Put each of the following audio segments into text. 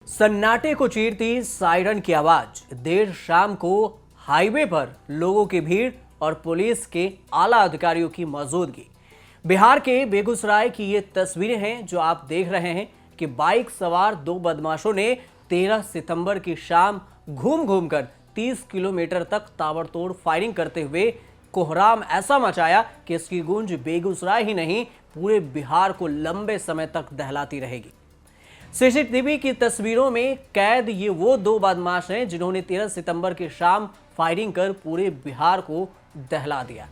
सन्नाटे को चीरती सायरन की आवाज। देर शाम को हाईवे पर लोगों की भीड़ और पुलिस के आला अधिकारियों की मौजूदगी। बिहार के बेगूसराय की ये तस्वीरें हैं जो आप देख रहे हैं कि बाइक सवार दो बदमाशों ने 13 सितंबर की शाम घूम घूमकर 30 किलोमीटर तक ताबड़तोड़ फायरिंग करते हुए कोहराम ऐसा मचाया कि इसकी गूंज बेगूसराय ही नहीं पूरे बिहार को लंबे समय तक दहलाती रहेगी। सीसीटीवी की तस्वीरों में कैद ये वो दो बदमाश हैं जिन्होंने 13 सितंबर की शाम फायरिंग कर पूरे बिहार को दहला दिया।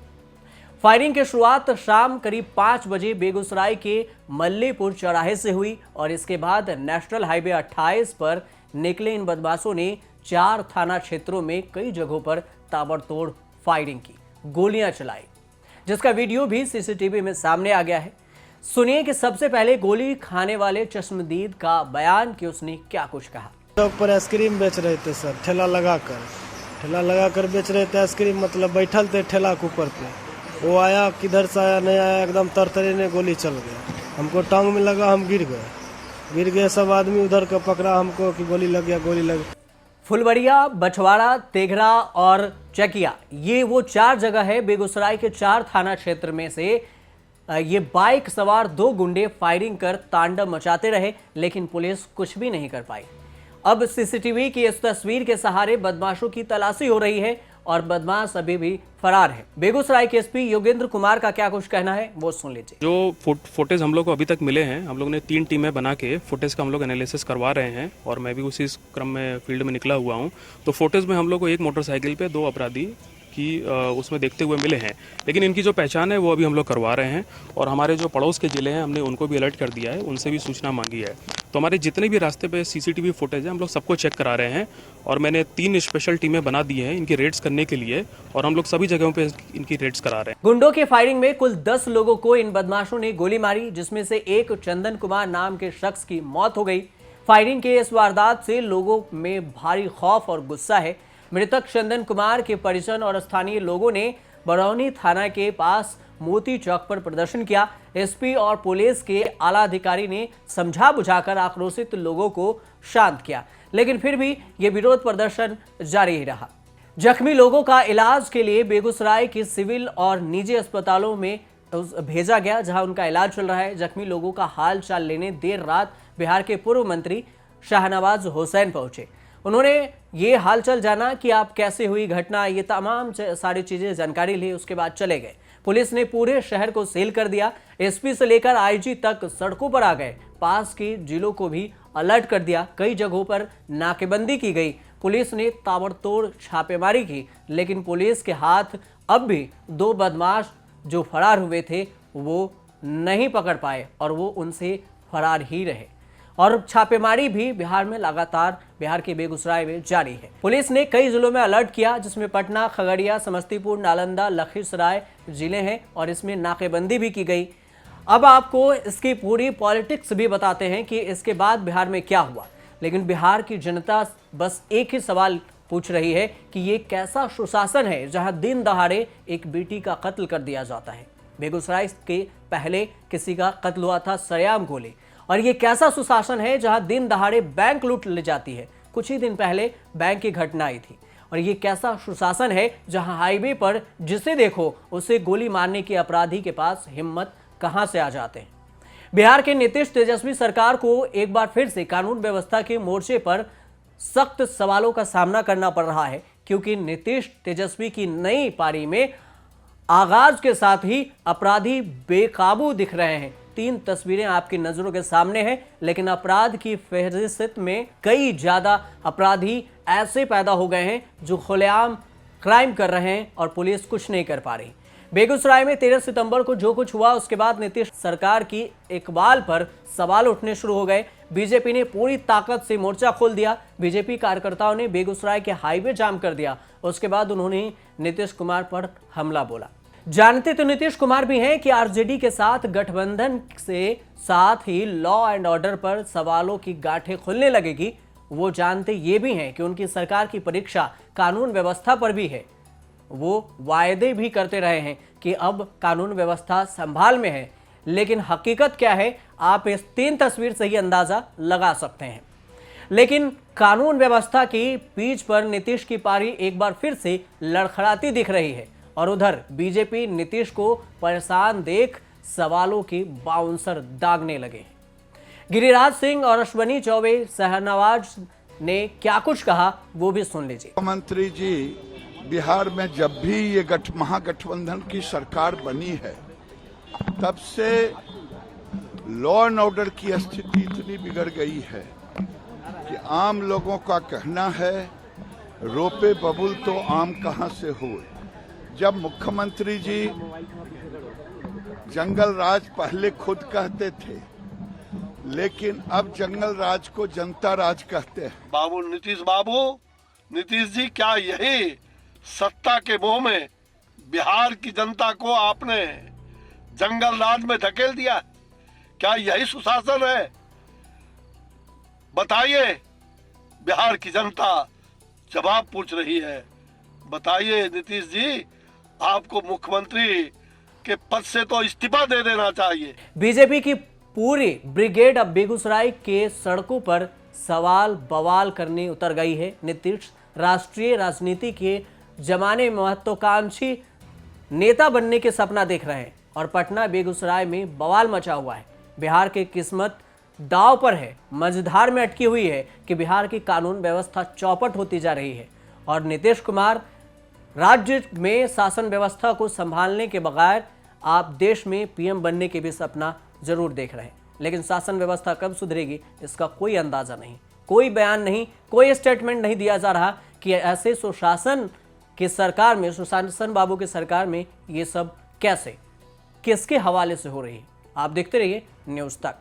फायरिंग की शुरुआत शाम करीब 5 बजे बेगूसराय के मल्लीपुर चौराहे से हुई और इसके बाद नेशनल हाईवे 28 पर निकले इन बदमाशों ने 4 थाना क्षेत्रों में कई जगहों पर ताबड़तोड़ फायरिंग की, गोलियां चलाई, जिसका वीडियो भी सीसीटीवी में सामने आ गया है। सुनिए कि सबसे पहले गोली खाने वाले चश्मदीद का बयान कि उसने क्या कुछ कहा। चौक पर आइसक्रीम बेच रहे थे सर, ठेला लगाकर बेच रहे थे आइसक्रीम, मतलब बैठल थे ठेला के ऊपर पे। वो आया, किधर से आया नहीं आया, एकदम तरतरे ने गोली चल गया। हमको टांग में लगा, हम गिर गए। सब आदमी उधर का पकड़ा हमको कि गोली लग गया। फुलवरिया, बछवाड़ा, तेघरा और चकिया, ये वो 4 जगह है बेगूसराय के 4 थाना क्षेत्र में से ये बाइक सवार दो गुंडे फायरिंग कर तांडव मचाते रहे, लेकिन पुलिस कुछ भी नहीं कर पाई। अब सीसीटीवी की इस तस्वीर के सहारे बदमाशों की तलाशी हो रही है और बदमाश अभी भी फरार है। बेगूसराय के एसपी योगेंद्र कुमार का क्या कुछ कहना है वो सुन लीजिए। जो फुटेज हम लोग को अभी तक मिले हैं, हम लोग ने 3 टीमें बना के फुटेज का हम लोग एनालिसिस करवा रहे हैं और मैं भी उसी क्रम में फील्ड में निकला हुआ हूं। तो फुटेज में हम लोग को एक मोटरसाइकिल पे 2 अपराधी की उसमें देखते हुए मिले हैं, लेकिन इनकी जो पहचान है वो अभी हम लोग करवा रहे हैं और हमारे जो पड़ोस के जिले हैं हमने उनको भी अलर्ट कर दिया है, उनसे भी सूचना मांगी है। तो हमारे जितने भी रास्ते पे सीसीटीवी फुटेज है हम लोग सबको चेक करा रहे हैं और मैंने 3 स्पेशल टीमें बना दी हैं इनकी रेड्स करने के लिए और हम लोग सभी जगहों पे इनकी रेड्स करा रहे हैं। गुंडों के फायरिंग में कुल 10 लोगों को इन बदमाशों ने गोली मारी, जिसमें से एक चंदन कुमार नाम के शख्स की मौत हो गई। फायरिंग के इस वारदात से लोगों में भारी खौफ और गुस्सा है। मृतक चंदन कुमार के परिजन और स्थानीय लोगों ने बरौनी थाना के पास मोती चौक पर प्रदर्शन किया। एसपी और पुलिस के आला अधिकारी ने समझा बुझाकर आक्रोशित लोगों को शांत किया, लेकिन फिर भी ये विरोध प्रदर्शन जारी ही रहा। जख्मी लोगों का इलाज के लिए बेगूसराय के सिविल और निजी अस्पतालों में भेजा गया, जहां उनका इलाज चल रहा है। जख्मी लोगों का हाल चाल लेने देर रात बिहार के पूर्व मंत्री शाहनवाज हुसैन पहुंचे। उन्होंने ये हालचाल जाना कि आप कैसे हुई घटना, ये तमाम सारी चीजें जानकारी ली, उसके बाद चले गए। पुलिस ने पूरे शहर को सील कर दिया। एसपी से लेकर आईजी तक सड़कों पर आ गए। पास के जिलों को भी अलर्ट कर दिया। कई जगहों पर नाकेबंदी की गई। पुलिस ने ताबड़तोड़ छापेमारी की, लेकिन पुलिस के हाथ अब भी 2 बदमाश जो फरार हुए थे वो नहीं पकड़ पाए और वो उनसे फरार ही रहे। और छापेमारी भी बिहार में लगातार बिहार के बेगूसराय में जारी है। पुलिस ने कई जिलों में अलर्ट किया, जिसमें पटना, खगड़िया, समस्तीपुर, नालंदा, लखीसराय जिले हैं और इसमें नाकेबंदी भी की गई। अब आपको इसकी पूरी पॉलिटिक्स भी बताते हैं कि इसके बाद बिहार में क्या हुआ। लेकिन बिहार की जनता बस एक ही सवाल पूछ रही है कि ये कैसा सुशासन है जहां दिन दहाड़े एक बेटी का कत्ल कर दिया जाता है। बेगूसराय के पहले किसी का कत्ल हुआ था सरेआम गोली। और ये कैसा सुशासन है जहां दिन दहाड़े बैंक लूट ले जाती है। कुछ ही दिन पहले बैंक की घटना आई थी। और ये कैसा सुशासन है जहां हाईवे पर जिसे देखो उसे गोली मारने के अपराधी के पास हिम्मत कहां से आ जाते हैं। बिहार के नीतीश तेजस्वी सरकार को एक बार फिर से कानून व्यवस्था के मोर्चे पर सख्त सवालों का सामना करना पड़ रहा है, क्योंकि नीतीश तेजस्वी की नई पारी में आगाज के साथ ही अपराधी बेकाबू दिख रहे हैं। 3 तस्वीरें आपकी नजरों के सामने हैं, लेकिन अपराध की फहरिस्त में कई ज्यादा अपराधी ऐसे पैदा हो गए हैं जो खुलेआम क्राइम कर रहे हैं और पुलिस कुछ नहीं कर पा रही। बेगूसराय में 13 सितंबर को जो कुछ हुआ उसके बाद नीतीश सरकार की इकबाल पर सवाल उठने शुरू हो गए। बीजेपी ने पूरी ताकत से मोर्चा खोल दिया। बीजेपी कार्यकर्ताओं ने बेगूसराय के हाईवे जाम कर दिया। उसके बाद उन्होंने नीतीश कुमार पर हमला बोला। जानते तो नीतीश कुमार भी हैं कि आरजेडी के साथ गठबंधन से साथ ही लॉ एंड ऑर्डर पर सवालों की गांठें खुलने लगेगी। वो जानते ये भी हैं कि उनकी सरकार की परीक्षा कानून व्यवस्था पर भी है। वो वायदे भी करते रहे हैं कि अब कानून व्यवस्था संभाल में है, लेकिन हकीकत क्या है आप इस 3 तस्वीर से ही अंदाजा लगा सकते हैं। लेकिन कानून व्यवस्था की पीच पर नीतीश की पारी एक बार फिर से लड़खड़ाती दिख रही है और उधर बीजेपी नीतीश को परेशान देख सवालों के बाउंसर दागने लगे। गिरिराज सिंह और अश्वनी चौबे शहनवाज ने क्या कुछ कहा वो भी सुन लीजिए। मुख्यमंत्री जी, बिहार में जब भी ये महागठबंधन की सरकार बनी है तब से लॉ एंड ऑर्डर की स्थिति इतनी बिगड़ गई है कि आम लोगों का कहना है रोपे बबुल तो आम कहां से हुए। जब मुख्यमंत्री जी जंगल राज पहले खुद कहते थे, लेकिन अब जंगल राज को जनता राज कहते हैं। नीतीश जी, क्या यही सत्ता के मोह में बिहार की जनता को आपने जंगल राज में धकेल दिया? क्या यही सुशासन है? बताइए, बिहार की जनता जवाब पूछ रही है। बताइए नीतीश जी, आपको मुख्यमंत्री के पद से तो इस्तीफा दे देना चाहिए। बीजेपी की पूरी ब्रिगेड अब बेगूसराय के सड़कों पर सवाल बवाल करने उतर गई है। नीतीश राष्ट्रीय राजनीति के जमाने में महत्वाकांक्षी नेता बनने के सपना देख रहे हैं और पटना बेगूसराय में बवाल मचा हुआ है। बिहार की किस्मत दांव पर है, मझधार में अटकी हुई है कि बिहार की कानून व्यवस्था चौपट होती जा रही है और नीतीश कुमार राज्य में शासन व्यवस्था को संभालने के बगैर आप देश में पीएम बनने के भी सपना जरूर देख रहे हैं। लेकिन शासन व्यवस्था कब सुधरेगी इसका कोई अंदाजा नहीं, कोई बयान नहीं, कोई स्टेटमेंट नहीं दिया जा रहा कि ऐसे सुशासन की सरकार में, सुशासन बाबू की सरकार में ये सब कैसे, किसके हवाले से हो रही है। आप देखते रहिए न्यूज़ तक।